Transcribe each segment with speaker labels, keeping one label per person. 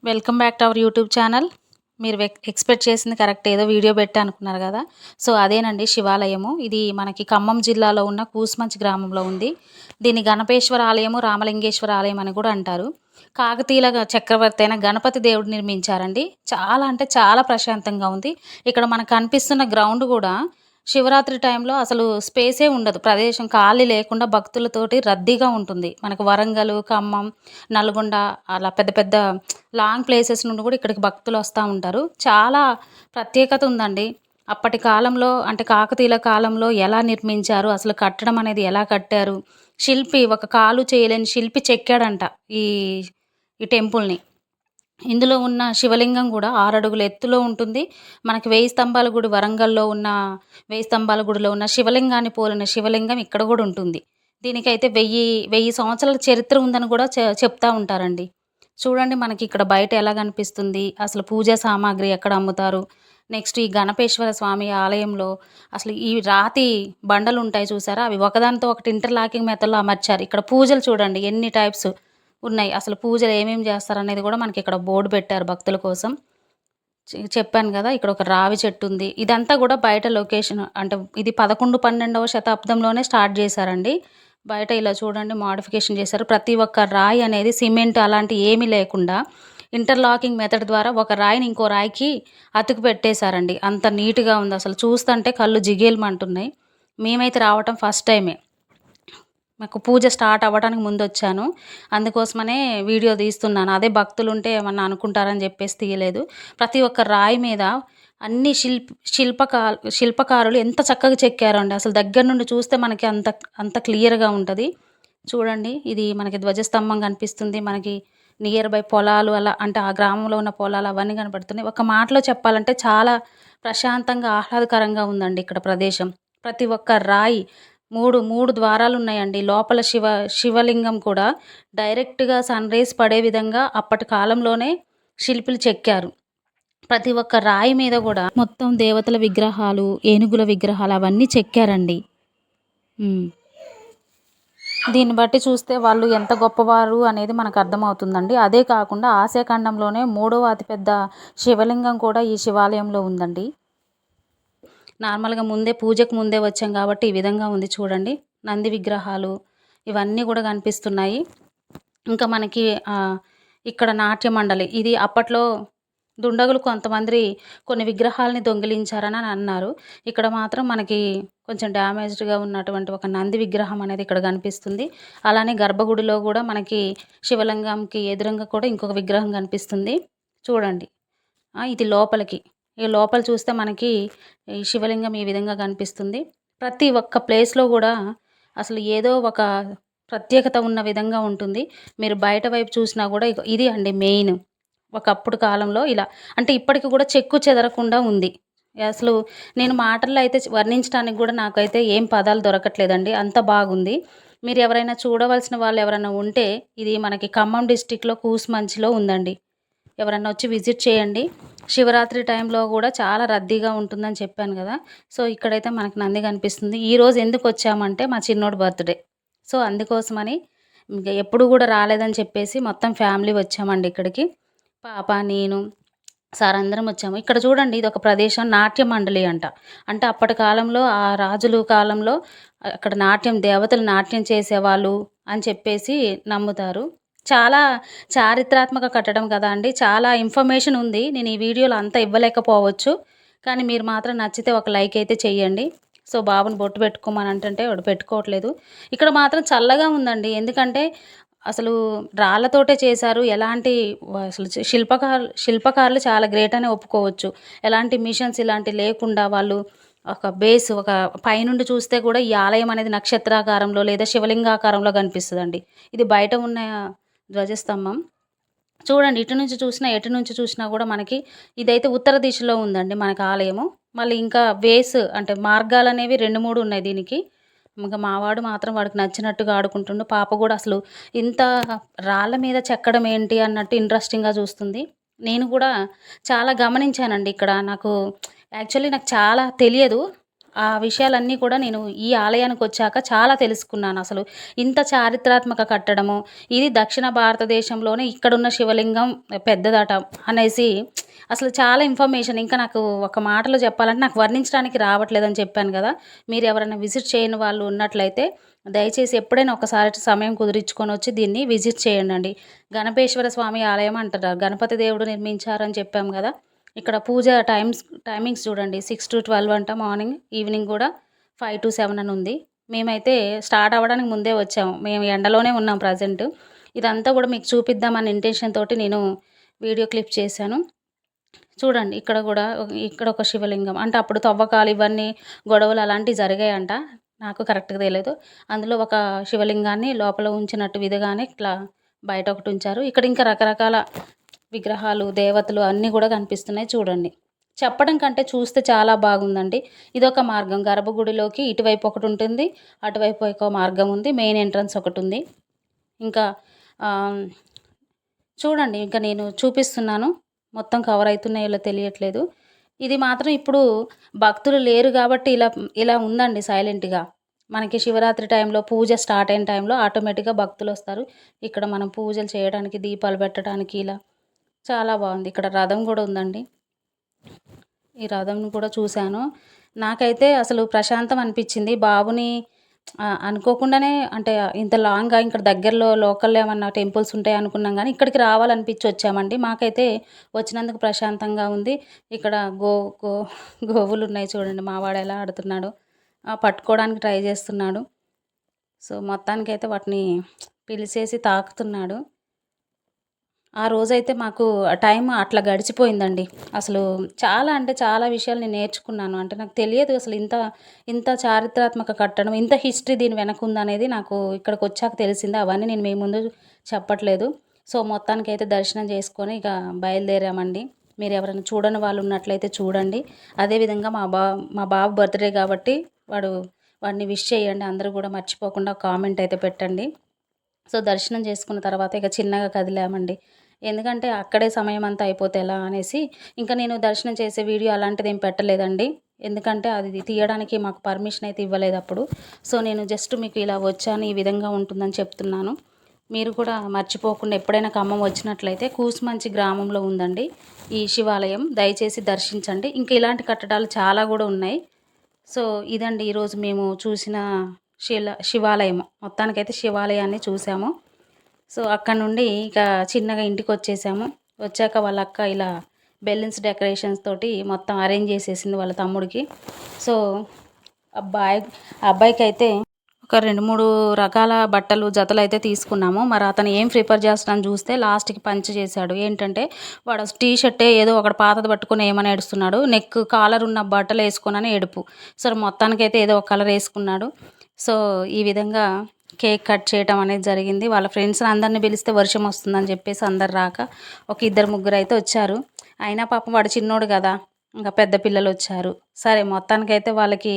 Speaker 1: Welcome back to our YouTube channel. మీరు expect చేసింది correct. ఏదో వీడియో పెట్టా అనుకున్నారు కదా. సో అదేనండి శివాలయము. ఇది మనకి ఖమ్మం జిల్లాలో ఉన్న కూసుమంచి గ్రామంలో ఉంది. దీన్ని గణపేశ్వర ఆలయము, రామలింగేశ్వర ఆలయం అని కూడా అంటారు. కాకతీయుల చక్రవర్తి అయిన గణపతి దేవుడు నిర్మించారండి. చాలా అంటే చాలా ప్రశాంతంగా ఉంది. ఇక్కడ మనకు కనిపిస్తున్న గ్రౌండ్ కూడా శివరాత్రి టైంలో అసలు స్పేసే ఉండదు. ప్రదేశం ఖాళీ లేకుండా భక్తులతోటి రద్దీగా ఉంటుంది. మనకు వరంగల్, ఖమ్మం, నల్గొండ అలా పెద్ద పెద్ద లాంగ్ ప్లేసెస్ నుండి కూడా ఇక్కడికి భక్తులు వస్తూ ఉంటారు. చాలా ప్రత్యేకత ఉందండి. అప్పటి కాలంలో అంటే కాకతీయుల కాలంలో ఎలా నిర్మించారు, అసలు కట్టడం అనేది ఎలా కట్టారు, శిల్పి ఒక కాలు చేయలేని శిల్పి చెక్కాడంట ఈ ఈ టెంపుల్ని. ఇందులో ఉన్న శివలింగం కూడా 6 అడుగుల ఎత్తులో ఉంటుంది. మనకి 1000 స్తంభాల గుడి వరంగల్‌లో ఉన్న 1000 స్తంభాల గుడిలో ఉన్న శివలింగాన్ని పోలిన శివలింగం ఇక్కడ కూడా ఉంటుంది. దీనికైతే 1000 సంవత్సరాల చరిత్ర ఉందని కూడా చెప్తా ఉంటారండి. చూడండి మనకి ఇక్కడ బయట ఎలా కనిపిస్తుంది, అసలు పూజా సామాగ్రి ఎక్కడ అమ్ముతారు, నెక్స్ట్ ఈ గణపేశ్వర స్వామి ఆలయంలో అసలు ఈ రాతి బండలుంటాయి చూసారా, అవి ఒకదానితో ఒకటి ఇంటర్లాకింగ్ మెథడ్‌లో అమర్చారు. ఇక్కడ పూజలు చూడండి ఎన్ని టైప్స్ ఉన్నాయి. అసలు పూజలు ఏమేమి చేస్తారనేది కూడా మనకి ఇక్కడ బోర్డు పెట్టారు భక్తుల కోసం. చెప్పాను కదా, ఇక్కడ ఒక రావి చెట్టు ఉంది. ఇదంతా కూడా బయట లొకేషన్. అంటే ఇది 11, 12వ శతాబ్దంలోనే స్టార్ట్ చేశారండి. బయట ఇలా చూడండి మోడిఫికేషన్ చేశారు. ప్రతి ఒక్క రాయి అనేది సిమెంట్ అలాంటివి ఏమీ లేకుండా ఇంటర్లాకింగ్ మెథడ్ ద్వారా ఒక రాయిని ఇంకో రాయికి అతుకు పెట్టేశారండి. అంత నీట్‌గా ఉంది. అసలు చూస్తుంటే కళ్ళు జిగేల్మంటున్నాయి. మేమైతే రావటం ఫస్ట్ టైమే. మాకు పూజ స్టార్ట్ అవ్వడానికి ముందొచ్చాను. అందుకోసమనే వీడియో తీస్తున్నాను. అదే భక్తులుంటే ఏమన్నా అనుకుంటారని చెప్పేసి తీయలేదు. ప్రతి ఒక్క రాయి మీద అన్ని శిల్పకారులు ఎంత చక్కగా చెక్కారండి. అసలు దగ్గర నుండి చూస్తే మనకి అంత అంత క్లియర్‌గా ఉంటది. చూడండి ఇది మనకి ధ్వజస్తంభం కనిపిస్తుంది. మనకి నియర్ బై పొలాలు అలా అంటే ఆ గ్రామంలో ఉన్న పొలాలు అవన్నీ కనపడుతున్నాయి. ఒక మాటలో చెప్పాలంటే చాలా ప్రశాంతంగా, ఆహ్లాదకరంగా ఉందండి ఇక్కడ ప్రదేశం. ప్రతి ఒక్క రాయి 3 ద్వారాలున్నాయండి. లోపల శివలింగం కూడా డైరెక్ట్‌గా సన్‌రైజ్ పడే విధంగా అప్పటి కాలంలోనే శిల్పులు చెక్కారు. ప్రతి ఒక్క రాయి మీద కూడా మొత్తం దేవతల విగ్రహాలు, ఏనుగుల విగ్రహాలు అవన్నీ చెక్కారండి. దీన్ని బట్టి చూస్తే వాళ్ళు ఎంత గొప్పవారు అనేది మనకు అర్థమవుతుందండి. అదే కాకుండా ఆసియా ఖండంలోనే 3వ అతిపెద్ద శివలింగం కూడా ఈ శివాలయంలో ఉందండి. నార్మల్‌గా పూజకు ముందే వచ్చాం కాబట్టి ఈ విధంగా ఉంది చూడండి. నంది విగ్రహాలు ఇవన్నీ కూడా కనిపిస్తున్నాయి. ఇంకా మనకి ఇక్కడ నాట్య మండలి ఇది అప్పట్లో దుండగులు కొంతమంది కొన్ని విగ్రహాలని దొంగిలించారని అన్నారు. ఇక్కడ మాత్రం మనకి కొంచెం డ్యామేజ్డ్‌గా ఉన్నటువంటి ఒక నంది విగ్రహం అనేది ఇక్కడ కనిపిస్తుంది. అలానే గర్భగుడిలో కూడా మనకి శివలింగంకి ఎదురుంగా కూడా ఇంకొక విగ్రహం కనిపిస్తుంది. చూడండి. ఇది లోపలికి. ఈ లోపల చూస్తే మనకి ఈ శివలింగం ఈ విధంగా కనిపిస్తుంది. ప్రతి ఒక్క ప్లేస్‌లో కూడా అసలు ఏదో ఒక ప్రత్యేకత ఉన్న విధంగా ఉంటుంది. మీరు బయట వైపు చూసినా కూడా ఇది అండి మెయిన్. ఒకప్పుడు కాలంలో ఇలా అంటే ఇప్పటికి కూడా చెక్కు చెదరకుండా ఉంది. అసలు నేను మాటల్లో అయితే వర్ణించడానికి కూడా నాకైతే ఏం పదాలు దొరకట్లేదండి. అంత బాగుంది. మీరు ఎవరైనా చూడవలసిన వాళ్ళు ఎవరైనా ఉంటే ఇది మనకి ఖమ్మం డిస్ట్రిక్ట్‌లో కూసుమంచిలో ఉందండి. ఎవరన్నా వచ్చి విజిట్ చేయండి. శివరాత్రి టైంలో కూడా చాలా రద్దీగా ఉంటుందని చెప్పాను కదా. సో ఇక్కడైతే మనకి నంది కనిపిస్తుంది. ఈరోజు ఎందుకు వచ్చామంటే మా చిన్నోడి బర్త్‌డే. సో అందుకోసమని ఇంకా ఎప్పుడు కూడా రాలేదని చెప్పేసి మొత్తం ఫ్యామిలీ వచ్చామండి ఇక్కడికి. పాప, నేను, సార్ అందరం వచ్చాము. ఇక్కడ చూడండి ఇదొక ప్రదేశం నాట్య మండలి అంట. అంటే అప్పటి కాలంలో ఆ రాజులు కాలంలో అక్కడ దేవతలు నాట్యం చేసేవాళ్ళు అని చెప్పేసి నమ్ముతారు. చాలా చారిత్రాత్మక కట్టడం కదా అండి. చాలా ఇన్ఫర్మేషన్ ఉంది. నేను ఈ వీడియోలో అంతా ఇవ్వలేకపోవచ్చు. కానీ మీరు మాత్రం నచ్చితే ఒక లైక్ అయితే చెయ్యండి. సో బాబుని బొట్టు పెట్టుకోమని అంటుంటే వాడు పెట్టుకోవట్లేదు. ఇక్కడ మాత్రం చల్లగా ఉందండి. ఎందుకంటే అసలు రాళ్ళతోటే చేశారు. ఎలాంటి అసలు శిల్పకారులు చాలా గ్రేట్ అనే ఒప్పుకోవచ్చు. ఎలాంటి మిషన్స్ ఇలాంటివి లేకుండా వాళ్ళు ఒక బేస్ ఒక పైనుండి చూస్తే కూడా ఈ ఆలయం అనేది నక్షత్రాకారంలో లేదా శివలింగాకారంలో కనిపిస్తదండి. ఇది బయట ఉన్న ధ్వజస్తంభం. చూడండి ఇటు నుంచి చూసినా, ఎటు నుంచి చూసినా కూడా మనకి ఇదైతే ఉత్తర దిశలో ఉందండి మనకి ఆలయము. మళ్ళీ ఇంకా అంటే మార్గాలనేవి 2, 3 ఉన్నాయి దీనికి. ఇంక మావాడు మాత్రం వాడికి నచ్చినట్టుగా ఆడుకుంటుండు. పాప కూడా అసలు ఇంత రాళ్ళ మీద చెక్కడం ఏంటి అన్నట్టు ఇంట్రెస్టింగ్‌గా చూస్తుంది. నేను కూడా చాలా గమనించానండి ఇక్కడ. నాకు చాలా తెలియదు. ఆ విషయాలన్నీ కూడా నేను ఈ ఆలయానికొచ్చాక చాలా తెలుసుకున్నాను. అసలు ఇంత చారిత్రాత్మక కట్టడము, ఇది దక్షిణ భారతదేశంలోనే ఇక్కడున్న శివలింగం పెద్దదట అనేసి అసలు చాలా ఇన్ఫర్మేషన్ ఇంకా నాకు ఒక మాటలో చెప్పాలంటే నాకు వర్ణించడానికి రావట్లేదని చెప్పాను గదా! మీరు ఎవరైనా విజిట్ చేయని వాళ్ళు ఉన్నట్లయితే దయచేసి ఎప్పుడైనా ఒకసారి సమయం కుదిరించుకొనొచ్చి దీన్ని విజిట్ చేయండండి. గణపేశ్వర స్వామి ఆలయం అంటారు. గణపతి దేవుడు నిర్మించారని చెప్పాం గదా! ఇక్కడ పూజ టైమింగ్స్ చూడండి 6-12 అంట మార్నింగ్, ఈవినింగ్ గూడా 5-7 అని ఉంది. మేమైతే స్టార్ట్ అవ్వడానికి ముందే వచ్చాము. మేము ఎండలోనే ఉన్నాం ప్రజెంట్. ఇదంతా గూడా మీకు చూపిద్దామన్న ఇంటెన్షన్ తోటి నేను వీడియో క్లిప్ చేశాను. చూడండి ఇక్కడ ఒక శివలింగం. అంటే అప్పుడు తవ్వకాలు ఇవన్నీ గొడవలు అలాంటివి జరిగాయంట. నాకు కరెక్ట్‌గా తెలీదు. అందులో ఒక శివలింగాన్ని లోపల ఉంచినట్టు విధంగానే ఇట్లా బయట ఒకటి ఉంచారు. ఇక్కడ ఇంకా రకరకాల విగ్రహాలు, దేవతలు అన్నీ గూడా కనిపిస్తున్నాయి చూడండి. చెప్పడం కంటే చూస్తే చాలా బాగుందండి. ఇదొక మార్గం. గర్భగుడిలోకి ఇటువైపు ఒకటుంటుంది. అటువైపు ఒక మార్గం ఉంది. మెయిన్ ఎంట్రన్స్ ఒకటుంది. ఇంకా చూడండి ఇంకా నేను చూపిస్తున్నాను. మొత్తం కవర్ అయితున్నాయో తెలియట్లేదు. ఇది మాత్రం ఇప్పుడు భక్తులు లేరు గాబట్టి ఇలా ఉందండి సైలెంట్‌గా. మనకి శివరాత్రి టైంలో పూజ స్టార్ట్ అయిన టైంలో ఆటోమేటిక్‌గా భక్తులొస్తారు. ఇక్కడ మనం పూజలు చేయడానికి, దీపాలు పెట్టడానికి ఇలా చాలా బాగుంది. ఇక్కడ రథం గూడా ఉందండి. ఈ రథంను కూడా చూశాను. నాకైతే అసలు ప్రశాంతం అనిపిచ్చింది. బాబుని అనుకోకుండానే అంటే ఇంత లాంగ్‌గా ఇక్కడ దగ్గరలో లోకల్‌లో ఏమన్నా టెంపుల్స్ ఉంటాయి అనుకున్నాం గానీ, ఇక్కడికి రావాలనిపిచ్చి వచ్చామండి. మాకైతే వచ్చినందుకు ప్రశాంతంగా ఉంది. ఇక్కడ గో గో గోవులున్నాయి చూడండి. మా వాడు ఎలా ఆడుతున్నాడో. పట్టుకోవడానికి ట్రై చేస్తున్నాడు. సో, మొత్తానికైతే వాటిని పిలిచేసి తాకుతున్నాడు. ఆ రోజైతే మాకు టైం అట్లా గడిచిపోయిందండి. అసలు చాలా అంటే చాలా విషయాలు నేను నేర్చుకున్నాను. అంటే నాకు తెలియదు అసలు ఇంత చారిత్రాత్మక కట్టడం, ఇంత హిస్టరీ దీని వెనక ఉందనేది నాకు ఇక్కడికొచ్చాక తెలిసింది. అవన్నీ నేను మీ ముందు చెప్పట్లేదు. సో, మొత్తానికైతే దర్శనం చేసుకొని ఇక బయలుదేరామండి. మీరు ఎవరైనా చూడని వాళ్ళు ఉన్నట్లయితే చూడండి. అదేవిధంగా మా బాబు బర్త్‌డే కాబట్టి వాడిని విష్ చేయండి. అందరూ కూడా మర్చిపోకుండా కామెంట్ అయితే పెట్టండి. సో, దర్శనం చేసుకున్న తర్వాత ఇక చిన్నగా కదిలామండి. ఎందుకంటే అక్కడే సమయం అంతా అయిపోతే ఎలా అనేసి ఇంకా నేను దర్శనం చేసే వీడియో అలాంటిదేం పెట్టలేదండి. ఎందుకంటే అది తీయడానికి మాకు పర్మిషన్ అయితే ఇవ్వలేదు అప్పుడు. సో, నేను జస్ట్ మీకు ఇలా వచ్చాను, ఈ విధంగా ఉంటుందని చెప్తున్నాను. మీరు కూడా మర్చిపోకుండా ఎప్పుడైనా ఖమ్మం వచ్చినట్లయితే కూసుమంచి గ్రామంలో ఉందండి ఈ శివాలయం. దయచేసి దర్శించండి. ఇంకా ఇలాంటి కట్టడాలు చాలా కూడా ఉన్నాయి. సో, ఇదండి ఈరోజు మేము చూసిన శివాలయం. మొత్తానికైతే శివాలయాన్ని చూసాము. సో, అక్కడ నుండి ఇక చిన్నగా ఇంటికొచ్చేసాము. వచ్చాక వాళ్ళ అక్క ఇలా బెలూన్స్ డెకరేషన్స్ తోటి మొత్తం అరేంజ్ చేసేసింది వాళ్ళ తమ్ముడికి. సో, అబ్బాయికైతే ఒక 2-3 రకాల బట్టలు జతలైతే తీసుకున్నాము. మరి అతను ఏం ప్రిఫర్ చేస్తాడని చూస్తే లాస్ట్‌కి పంచ్ చేశాడు. ఏంటంటే వాడు టీ షర్టే ఏదో ఒకటి పాతది పట్టుకొని ఏమని ఏడుస్తున్నాడు. నెక్ కాలర్ ఉన్న బట్టలు వేసుకోనని ఏడుపు. సరే మొత్తానికైతే ఏదో ఒక కలర్ వేసుకున్నాడు. సో, ఈ విధంగా కేక్ కట్ చేయటం అనేది జరిగింది. వాళ్ళ ఫ్రెండ్స్‌ని అందరిని పిలిస్తే వర్షం వస్తుందని చెప్పేసి అందరు రాక ఒక 2-3 అయితే వచ్చారు. అయినా పాపం వాడు చిన్నోడు కదా! ఇంకా పెద్ద పిల్లలొచ్చారు. సరే మొత్తానికైతే వాళ్ళకి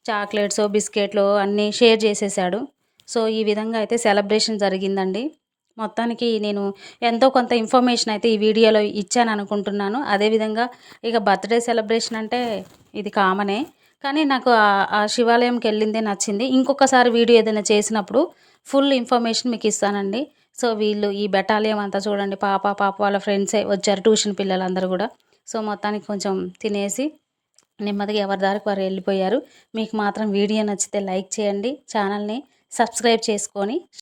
Speaker 1: చాక్లెట్సో, బిస్కెట్‌లో అన్నీ షేర్ చేసేసాడు. సో, ఈ విధంగా అయితే సెలబ్రేషన్ జరిగిందండి. మొత్తానికి నేను ఎంతో కొంత ఇన్ఫర్మేషన్ అయితే ఈ వీడియోలో ఇచ్చాననుకుంటున్నాను. అదేవిధంగా ఇక బర్త్‌డే సెలబ్రేషన్ అంటే ఇది కామనే. కానీ నాకు ఆ శివాలయంకెళ్ళిందే నచ్చింది. ఇంకొకసారి వీడియో ఏదైనా చేసినప్పుడు ఫుల్ ఇన్ఫర్మేషన్ మీకు ఇస్తానండి. సో, వీళ్ళు ఈ బెటాలియం అంతా చూడండి పాప వాళ్ళ ఫ్రెండ్సే వచ్చారు ట్యూషన్ పిల్లలందరూ గూడా. సో, మొత్తానికి కొంచెం తినేసి నెమ్మదిగా ఎవరి దారికి వారు వెళ్ళిపోయారు. మీకు మాత్రం వీడియో నచ్చితే లైక్ చేయండి. ఛానల్‌ని సబ్స్క్రైబ్ చేసుకొని